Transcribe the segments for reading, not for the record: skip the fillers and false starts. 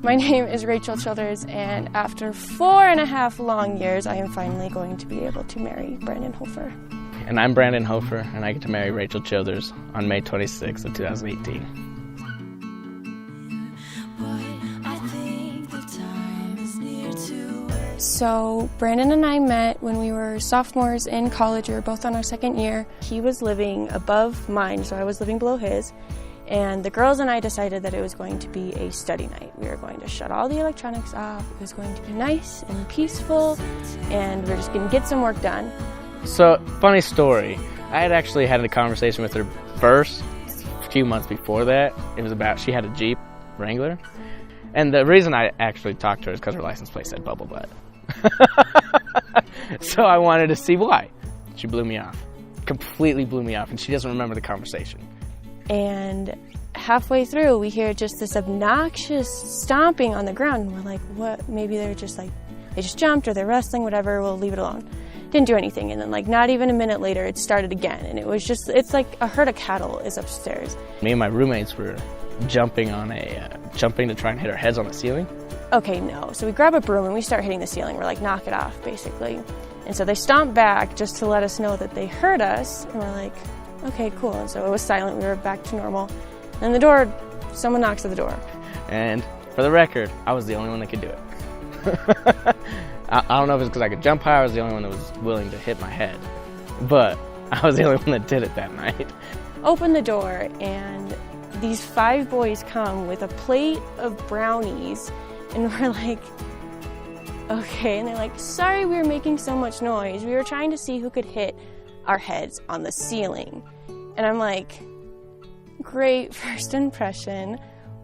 My name is Rachel Childers, and after 4.5 long years, I am finally going to be able to marry Brandon Hofer. And I'm Brandon Hofer, and I get to marry Rachel Childers on May 26th of 2018. So Brandon and I met when we were sophomores in college. We were both on our second year. He was living above mine, so I was living below his. And the girls and I decided that it was going to be a study night. We were going to shut all the electronics off. It was going to be nice and peaceful, and we were just going to get some work done. So, funny story. I had actually had a conversation with her first, a few months before that. It was about, she had a Jeep Wrangler. And the reason I actually talked to her is because her license plate said Bubble Butt. So I wanted to see why. She blew me off. Completely blew me off, and she doesn't remember the conversation. And halfway through, we hear just this obnoxious stomping on the ground. And we're like, what? Maybe they're just like, they just jumped or they're wrestling, whatever, we'll leave it alone. Didn't do anything. And then like not even a minute later, it started again. And it was just, it's like a herd of cattle is upstairs. Me and my roommates were jumping to try and hit our heads on the ceiling. Okay, no. So we grab a broom and we start hitting the ceiling. We're like, knock it off, basically. And so they stomp back just to let us know that they heard us. And we're like, okay, cool. And so it was silent. We were back to normal. And the door, someone knocks at the door. And for the record, I was the only one that could do it. I don't know if it's because I could jump high, I was the only one that was willing to hit my head. But I was the only one that did it that night. Open the door, and these 5 boys come with a plate of brownies. And we're like, okay. And they're like, sorry we were making so much noise. We were trying to see who could hit our heads on the ceiling. And I'm like, great first impression.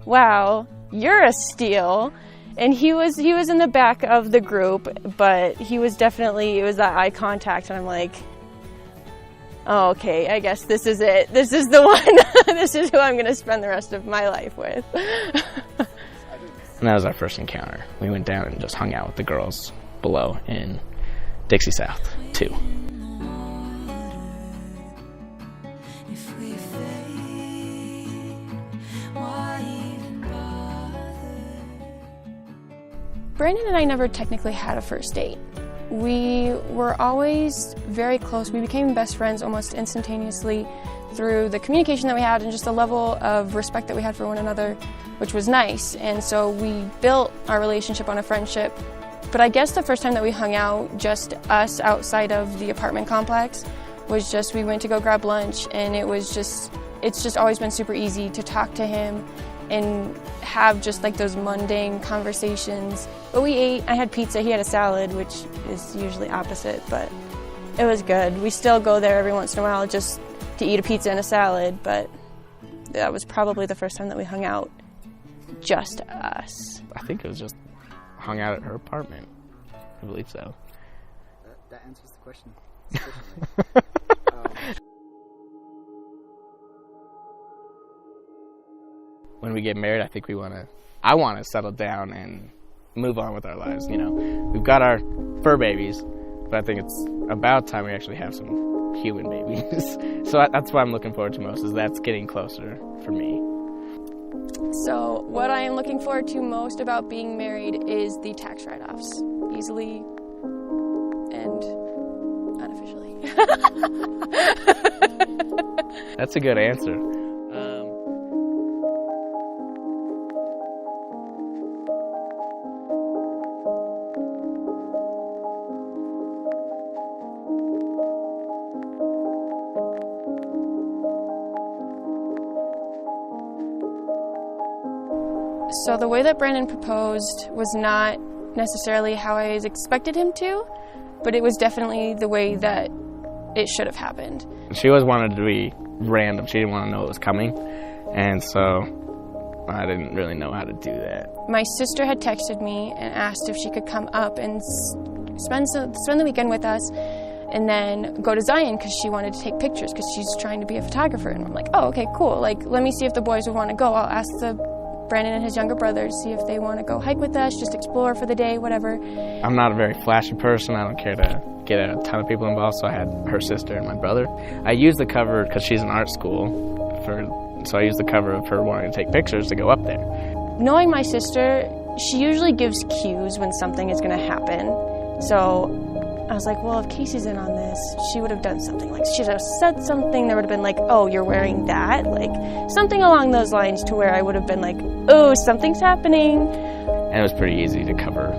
Wow, you're a steal. And he was in the back of the group, but he was definitely, it was that eye contact. And I'm like, oh, okay, I guess this is it. This is the one. This is who I'm going to spend the rest of my life with. And that was our first encounter. We went down and just hung out with the girls below in Dixie South 2. Brandon and I never technically had a first date. We were always very close. We became best friends almost instantaneously through the communication that we had and just the level of respect that we had for one another, which was nice. And so we built our relationship on a friendship. But I guess the first time that we hung out, just us outside of the apartment complex, was just we went to go grab lunch, and it's just always been super easy to talk to him and have just like those mundane conversations. But we ate, I had pizza, he had a salad, which is usually opposite, but it was good. We still go there every once in a while just to eat a pizza and a salad, but that was probably the first time that we hung out, just us. I think it was just hung out at her apartment. I believe so. That answers the question. When we get married, I think I want to settle down and move on with our lives, you know. We've got our fur babies, but I think it's about time we actually have some human babies. So that's what I'm looking forward to most, is that's getting closer for me. So what I am looking forward to most about being married is the tax write-offs, easily and unofficially. That's a good answer. So the way that Brandon proposed was not necessarily how I expected him to, but it was definitely the way that it should have happened. She always wanted to be random. She didn't want to know it was coming, and so I didn't really know how to do that. My sister had texted me and asked if she could come up and spend the weekend with us and then go to Zion because she wanted to take pictures because she's trying to be a photographer. And I'm like, oh, okay, cool. Like, let me see if the boys would want to go. I'll ask Brandon and his younger brothers, see if they want to go hike with us, just explore for the day, whatever. I'm not a very flashy person. I don't care to get a ton of people involved, so I had her sister and my brother. I used the cover because she's in art school, so I used the cover of her wanting to take pictures to go up there. Knowing my sister, she usually gives cues when something is going to happen. So I was like, well, if Casey's in on this, she would have done something. Like, she would have said something. There would have been like, oh, you're wearing that? Like, something along those lines, to where I would have been like, oh, something's happening. And it was pretty easy to cover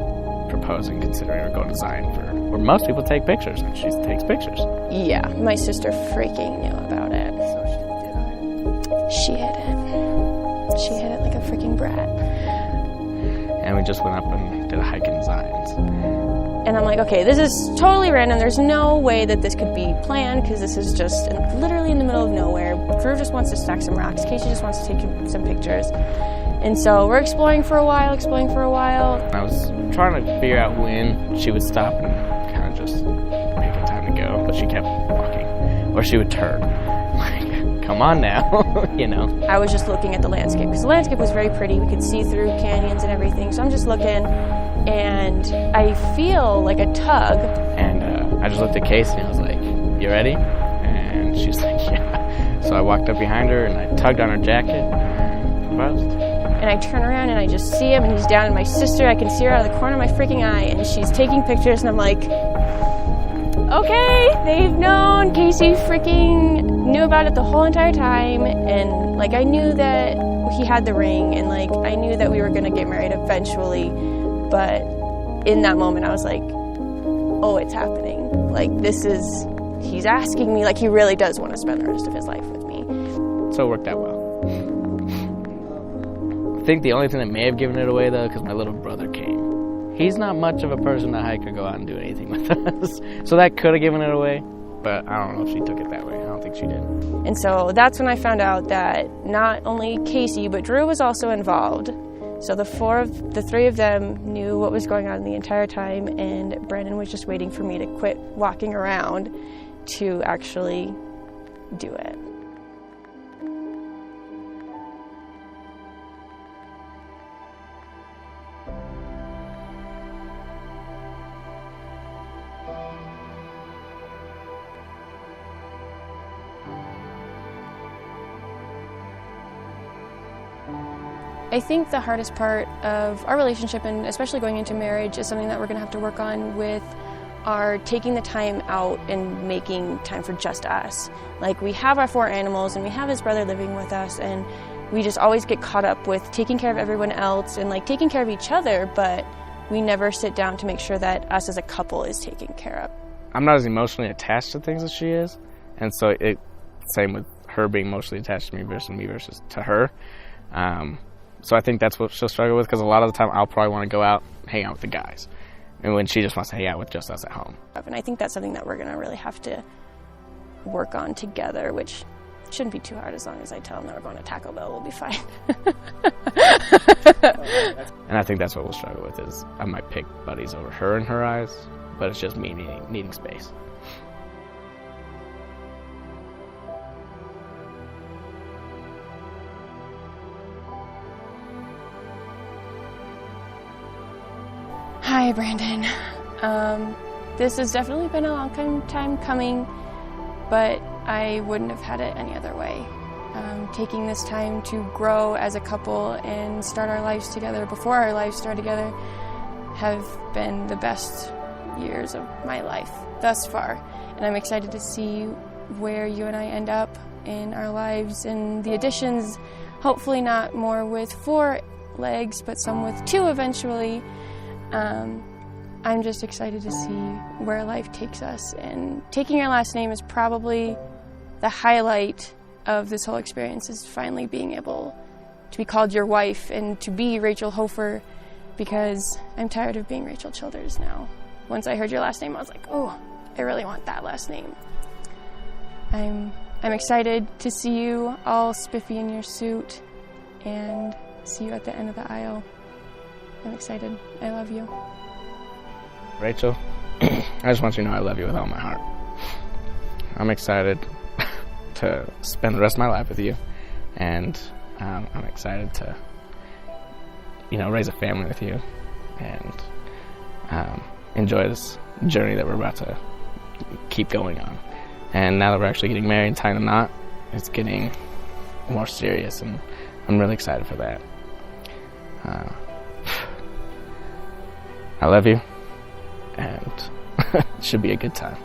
proposing, considering we're going to Zion for where most people take pictures, and she takes pictures. Yeah, my sister freaking knew about it. So she did hide it. She hid it. She hid it like a freaking brat. And we just went up and did a hike in Zion's. And I'm like, okay, this is totally random. There's no way that this could be planned, because this is just literally in the middle of nowhere. Drew just wants to stack some rocks. Casey just wants to take some pictures. And so we're exploring for a while. I was trying to figure out when she would stop and kind of just pick a time to go, but she kept walking. Or she would turn. Like, come on now, you know. I was just looking at the landscape, because the landscape was very pretty. We could see through canyons and everything. So I'm just looking, and I feel like a tug. And I just looked at Casey and I was like, you ready? And she's like, yeah. So I walked up behind her and I tugged on her jacket and proposed. And I turn around and I just see him, and he's down, and my sister, I can see her out of the corner of my freaking eye, and she's taking pictures, and I'm like, okay, they've known. Casey freaking knew about it the whole entire time, and like, I knew that he had the ring, and like, I knew that we were gonna get married eventually, but in that moment I was like, oh, it's happening. Like, this is, he's asking me, like, he really does want to spend the rest of his life with me. So it worked out well. I think the only thing that may have given it away, though, because my little brother came. He's not much of a person to hike or go out and do anything with us. So that could have given it away, but I don't know if she took it that way. I don't think she did. And so that's when I found out that not only Casey, but Drew was also involved. So the three of them knew what was going on the entire time, and Brandon was just waiting for me to quit walking around to actually do it. I think the hardest part of our relationship, and especially going into marriage, is something that we're going to have to work on with our taking the time out and making time for just us. Like, we have our 4 animals and we have his brother living with us, and we just always get caught up with taking care of everyone else and like taking care of each other, but we never sit down to make sure that us as a couple is taken care of. I'm not as emotionally attached to things as she is, and so same with her being emotionally attached to me versus to her. So I think that's what she'll struggle with, because a lot of the time I'll probably want to go out, hang out with the guys, and when she just wants to hang out with just us at home. And I think that's something that we're going to really have to work on together, which shouldn't be too hard. As long as I tell them that we're going to Taco Bell, we'll be fine. And I think that's what we'll struggle with, is I might pick buddies over her in her eyes, but it's just me needing space. Hi, Brandon. This has definitely been a long time coming, but I wouldn't have had it any other way. Taking this time to grow as a couple and start our lives together before our lives start together have been the best years of my life thus far. And I'm excited to see where you and I end up in our lives, and the additions, hopefully not more with 4 legs, but some with 2 eventually. I'm just excited to see where life takes us, and taking your last name is probably the highlight of this whole experience, is finally being able to be called your wife and to be Rachel Hofer, because I'm tired of being Rachel Childers now. Once I heard your last name, I was like, oh, I really want that last name. I'm excited to see you all spiffy in your suit and see you at the end of the aisle. I'm excited. I love you. Rachel, I just want you to know I love you with all my heart. I'm excited to spend the rest of my life with you, and I'm excited to, raise a family with you, and enjoy this journey that we're about to keep going on. And now that we're actually getting married and tying a knot, it's getting more serious, and I'm really excited for that. I love you, and it should be a good time.